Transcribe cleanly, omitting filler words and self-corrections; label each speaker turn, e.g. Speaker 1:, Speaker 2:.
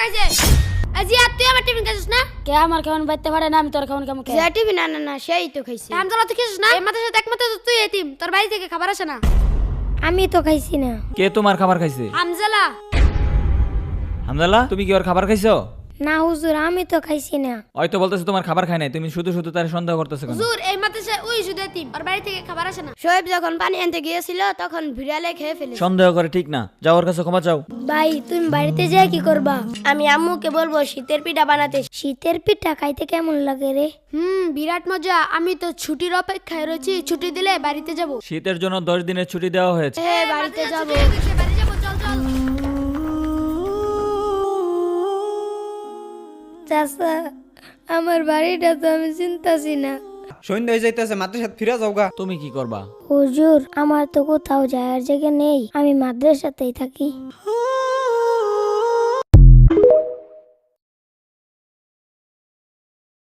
Speaker 1: খাইছে। আজি আর তুই আমার টিফিন খাইছিস না?
Speaker 2: কে আমার খাওয়ান বাইতে পারে না, আমি তোর খাওয়ান কেমন
Speaker 3: যে টিফিন না না না সেই তো খাইছে।
Speaker 1: হামজালা তুই খাইছিস না? এই মাদ্রাসাতে একমাত্র তো তুই এতিম, তোর বাড়ি থেকে খাবার আসে না।
Speaker 3: আমি তো খাইছি না।
Speaker 4: কে তোমার খাবার খাইছে?
Speaker 1: হামজালা
Speaker 4: হামদাল্লাহ, তুমি কি ওর খাবার খাইছো?
Speaker 3: না হুজুর আমি তো খাইছি না।
Speaker 4: হয়তো বলতেছে তোমার খাবার খায় নাই, তুমি শুধু শুধু তার সন্দেহ করতেছো কেন?
Speaker 1: হুজুর এই মাদ্রাসায় ওই শুধু এতিম, ওর বাড়ি থেকে খাবার আসে না।
Speaker 3: শোয়েব যখন পানি আনতে গিয়েছিল তখন বিড়ালে খেয়ে ফেলেছে।
Speaker 4: সন্দেহ করে ঠিক না, যাও ওর কাছে ক্ষমা চাও।
Speaker 3: ভাই তুমি বাড়িতে যাই কি করবা? আমি আম্মুকে বলবো শীতের পিঠা বানাতে। শীতের পিঠা খাইতে কেমন লাগে রে?
Speaker 1: বিরাট মজা। আমি তো ছুটির অপেক্ষায় রয়েছি, ছুটি দিলে বাড়িতে যাব।
Speaker 4: শীতের জন্য 10 দিনের ছুটি দেওয়া হয়েছে।
Speaker 3: হ্যাঁ বাড়িতে যাব।
Speaker 1: বাড়ি যাব, চল চল।
Speaker 3: চাচা আমার বাড়িটা তো আমি চিন্তাছি না।
Speaker 5: সন্ধ্যা হয়ে যাইতেছে, মাদ্রাসাতে ফিরে যাও গা।
Speaker 4: তুমি কি করবা?
Speaker 3: হুজুর আমার তো কোথাও যাওয়ার জায়গা নেই, আমি মাদ্রাসাতেই থাকি।